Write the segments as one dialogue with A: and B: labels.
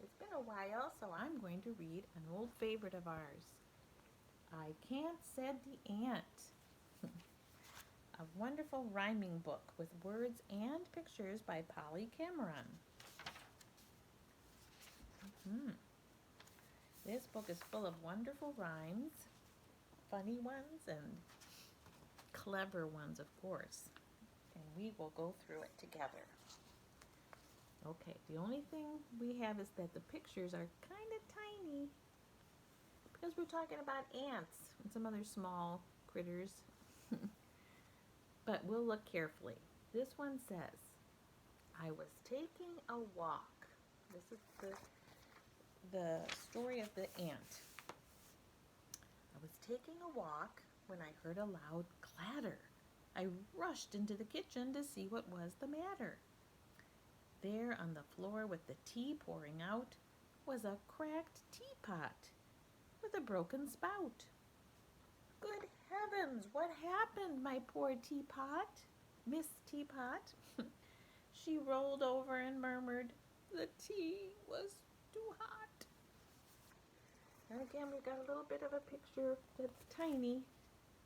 A: It's been a while, so I'm going to read an old favorite of ours. I Can't, Said the Ant. A wonderful rhyming book with words and pictures by Polly Cameron. Hmm. This book is full of wonderful rhymes, funny ones, and clever ones, of course. And we will go through it together. Okay, the only thing we have is that the pictures are kind of tiny because we're talking about ants and some other small critters. But we'll look carefully. This one says, I was taking a walk. This is the story of the ant. I was taking a walk when I heard a loud clatter. I rushed into the kitchen to see what was the matter. There on the floor with the tea pouring out was a cracked teapot with a broken spout. Good heavens, what happened, my poor teapot? Miss Teapot? She rolled over and murmured, the tea was too hot. And again, we've got a little bit of a picture that's tiny.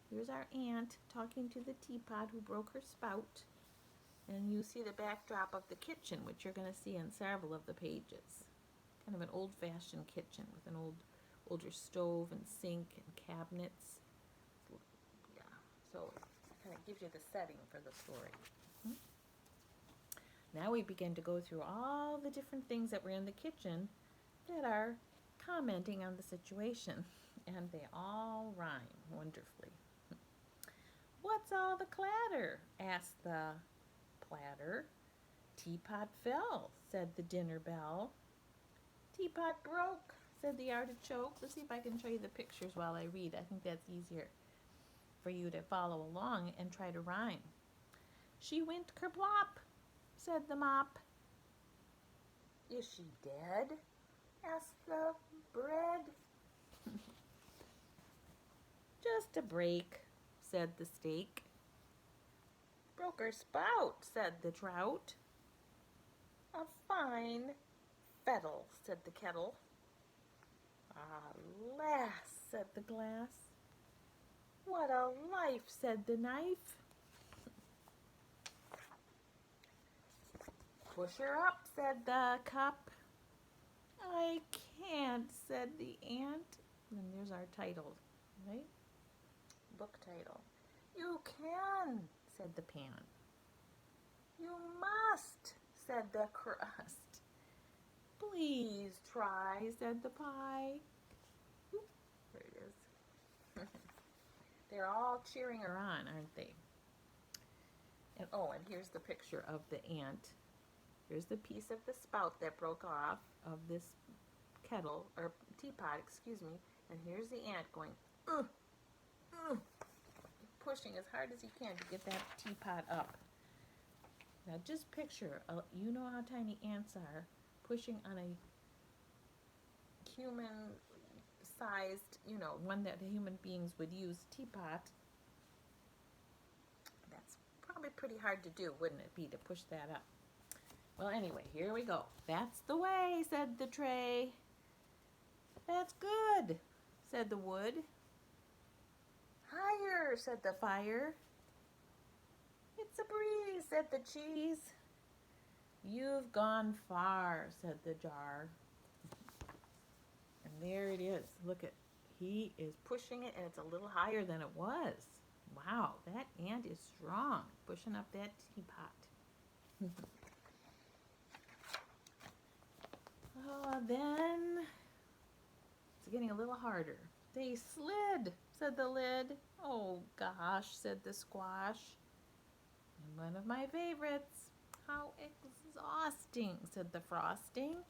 A: Here's our aunt talking to the teapot who broke her spout. And you see the backdrop of the kitchen, which you're going to see in several of the pages. Kind of an old-fashioned kitchen with an older stove and sink and cabinets. Yeah, so it kind of gives you the setting for the story. Now we begin to go through all the different things that were in the kitchen that are commenting on the situation, and they all rhyme wonderfully. What's all the clatter? Asked the platter. Teapot fell, said the dinner bell. Teapot broke, said the artichoke. Let's see if I can show you the pictures while I read. I think that's easier for you to follow along and try to rhyme. She went kerplop, said the mop. Is she dead? Asked the bread. Just a break, said the steak. Broke her spout, said the trout. A fine fettle, said the kettle. Alas, said the glass. What a life, said the knife. Push her up, said the cup. I can't, said the ant. And there's our title, right? Book title. You can, said the pan. You must, said the crust. Please try, said the pie. Oop, there it is. They're all cheering her on, aren't they? And and here's the picture of the ant. Here's the piece of the spout that broke off of this kettle, or teapot, excuse me. And here's the ant going, pushing as hard as he can to get that teapot up. Now just picture, you know how tiny ants are, pushing on a human-sized, one that human beings would use, teapot. That's probably pretty hard to do, wouldn't it be, to push that up? Well, anyway, here we go. That's the way, said the tray. That's good, said the wood. Higher, said the fire. It's a breeze, said the cheese. You've gone far, said the jar. And there it is. Look at, he is pushing it, and it's a little higher than it was. Wow, that ant is strong, pushing up that teapot. Then it's getting a little harder. They slid, said the lid. Oh gosh, said the squash. And one of my favorites. How exhausting, said the frosting.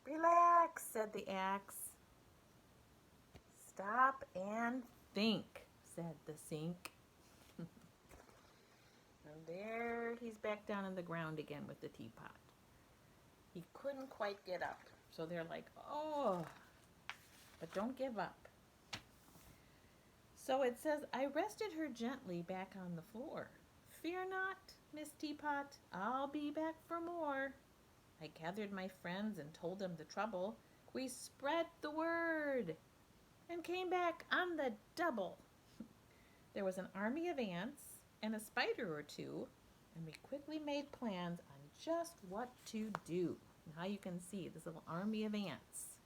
A: Relax, said the axe. Stop and think, said the sink. And there he's back down in the ground again with the teapot. He couldn't quite get up. So they're like, oh, but don't give up. So it says, I rested her gently back on the floor. Fear not, Miss Teapot, I'll be back for more. I gathered my friends and told them the trouble. We spread the word and came back on the double. There was an army of ants and a spider or two, and we quickly made plans on just what to do. Now you can see this little army of ants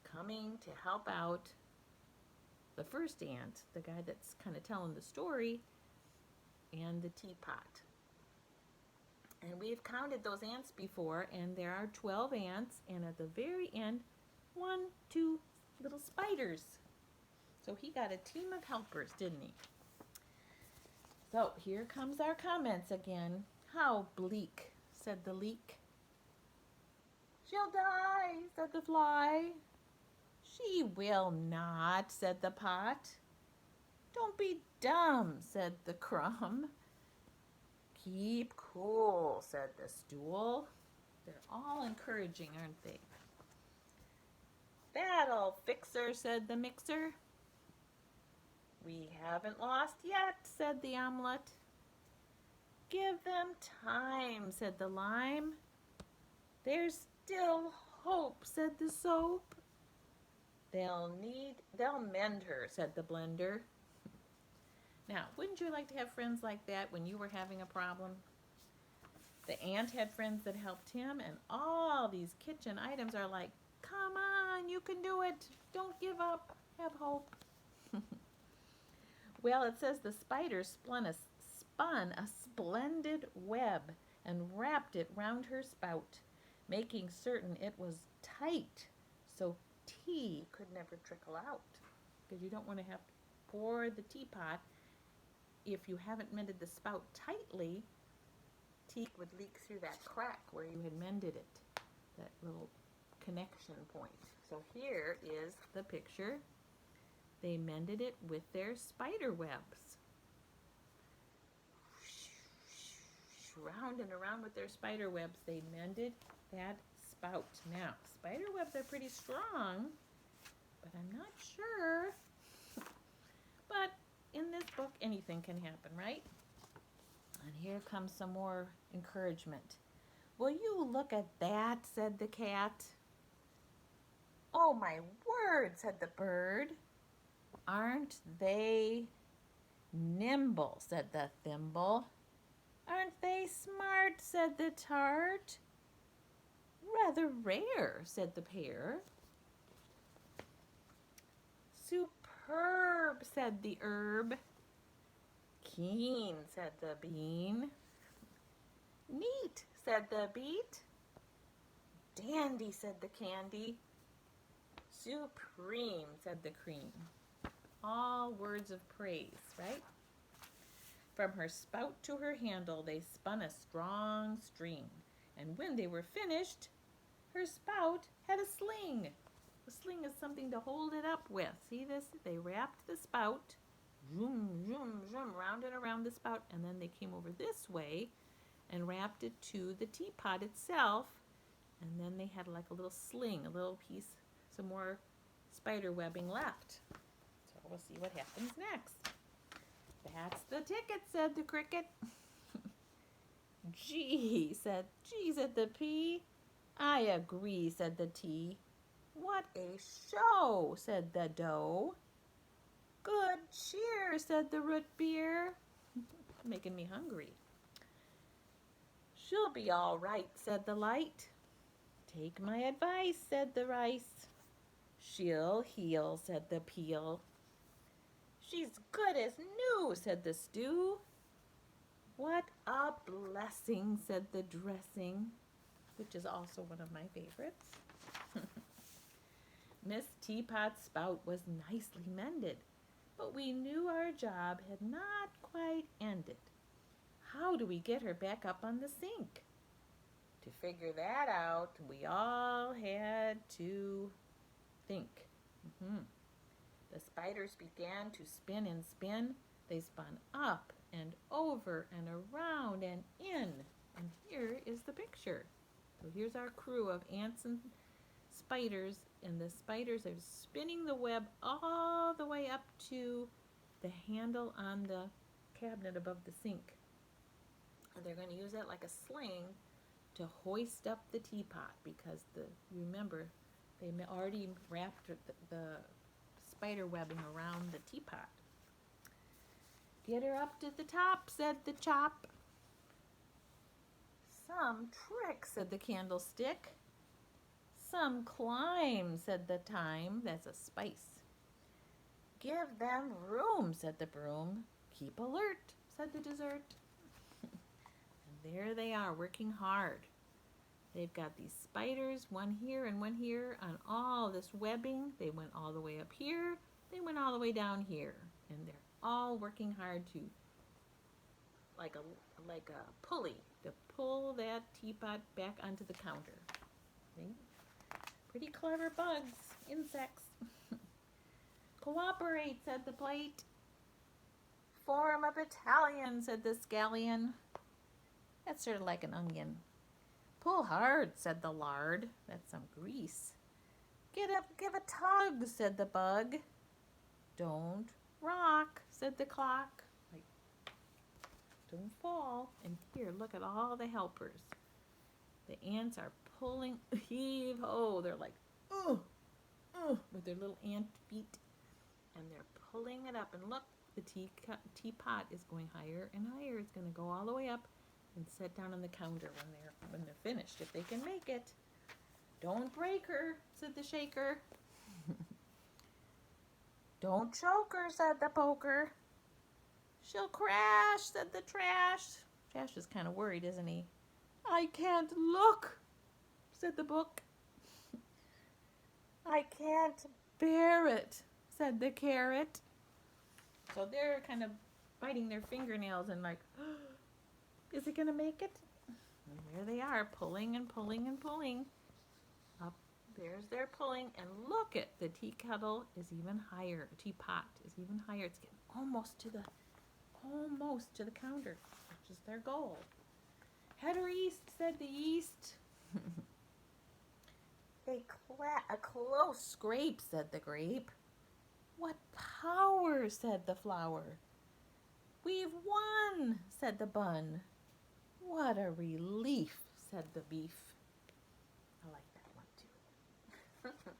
A: coming to help out the first ant, the guy that's kind of telling the story, and the teapot. And we've counted those ants before, and there are 12 ants, and at the very end, 1, 2 little spiders. So he got a team of helpers, didn't he? So here comes our comments again. How bleak, said the leek. She'll die, said the fly. She will not, said the pot. Don't be dumb, said the crumb. Keep cool, said the stool. They're all encouraging, aren't they? That'll fix her, said the mixer. We haven't lost yet, said the omelet. Give them time, said the lime. There's still hope, said the soap. They'll mend her, said the blender. Now, wouldn't you like to have friends like that when you were having a problem? The ant had friends that helped him, and all these kitchen items are like, come on, you can do it. Don't give up. Have hope. Well, it says the spider spun a splendid web and wrapped it round her spout, making certain it was tight so tea could never trickle out. Because you don't want to have to pour the teapot. If you haven't mended the spout tightly, tea would leak through that crack where you had mended it, that little connection point. So here is the picture. They mended it with their spider webs. Round and around with their spider webs, they mended that spout. Now, spider webs are pretty strong, but I'm not sure. But in this book, anything can happen, right? And here comes some more encouragement. Will you look at that, said the cat. Oh, my word, said the bird. Aren't they nimble, said the thimble. Aren't they smart, said the tart. Rather rare, said the pear. Superb, said the herb. Keen, said the bean. Neat, said the beet. Dandy, said the candy. Supreme, said the cream. All words of praise, right? From her spout to her handle, they spun a strong string. And when they were finished, her spout had a sling. A sling is something to hold it up with. See this? They wrapped the spout, zoom, zoom, zoom, round and around the spout, and then they came over this way and wrapped it to the teapot itself. And then they had like a little sling, a little piece, some more spider webbing left. So we'll see what happens next. That's the ticket, said the cricket. Gee, said the P. I agree, said the T. What a show, said the dough. Good cheer, said the root beer. Making me hungry. She'll be all right, said the light. Take my advice, said the rice. She'll heal, said the peel. She's good as new, said the stew. What a blessing, said the dressing, which is also one of my favorites. Miss Teapot's spout was nicely mended, but we knew our job had not quite ended. How do we get her back up on the sink? To figure that out, we all had to think. The spiders began to spin and spin. They spun up and over and around and in. And here is the picture. So here's our crew of ants and spiders, and the spiders are spinning the web all the way up to the handle on the cabinet above the sink. And they're going to use it like a sling to hoist up the teapot because remember, they already wrapped the spider webbing around the teapot. Get her up to the top, said the chop. Some trick, said the candlestick. Some climb, said the thyme. That's a spice. Give them room, said the broom. Keep alert, said the dessert. And there they are, working hard. They've got these spiders, one here and one here, on all this webbing. They went all the way up here. They went all the way down here. And they're all working hard to, like a pulley, to pull that teapot back onto the counter. See? Pretty clever bugs, insects. Cooperate, said the plate. Form a battalion, said the scallion. That's sort of like an onion. Pull hard, said the lard. That's some grease. Get up, give a tug, said the bug. Don't rock, said the clock. Like, don't fall. And here, look at all the helpers. The ants are pulling, heave ho. They're like, with their little ant feet. And they're pulling it up. And look, the teapot is going higher and higher. It's going to go all the way up and set down on the counter when they're finished, if they can make it. Don't break her, said the shaker. Don't choke her, said the poker. She'll crash, said the trash. Trash is kind of worried, isn't he? I can't look, said the book. I can't bear it, said the carrot. So they're kind of biting their fingernails and like, is it going to make it? And there they are, pulling and pulling and pulling. Up, there's their pulling, and look at the tea kettle is even higher. The teapot is even higher. It's getting almost to the counter, which is their goal. Head her east, said the yeast. A close scrape, said the grape. What power, said the flour. We've won, said the bun. What a relief, said the beef. I like that one too.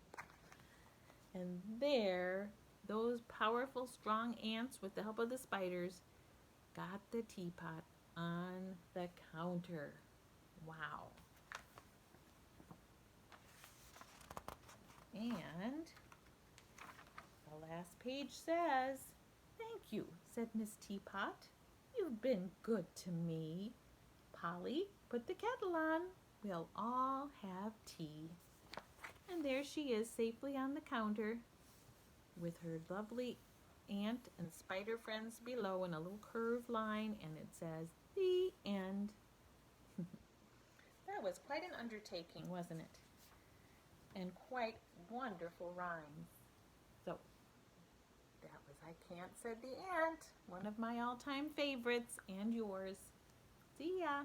A: And there, those powerful, strong ants, with the help of the spiders, got the teapot on the counter. Wow. And the last page says, "Thank you," said Miss Teapot. "You've been good to me. Polly, put the kettle on. We'll all have tea." And there she is, safely on the counter, with her lovely ant and spider friends below in a little curved line, and it says, "The end." That was quite an undertaking, wasn't it? And quite wonderful rhymes. So, that was I Can't, Said the Ant, one of my all-time favorites, and yours. See ya.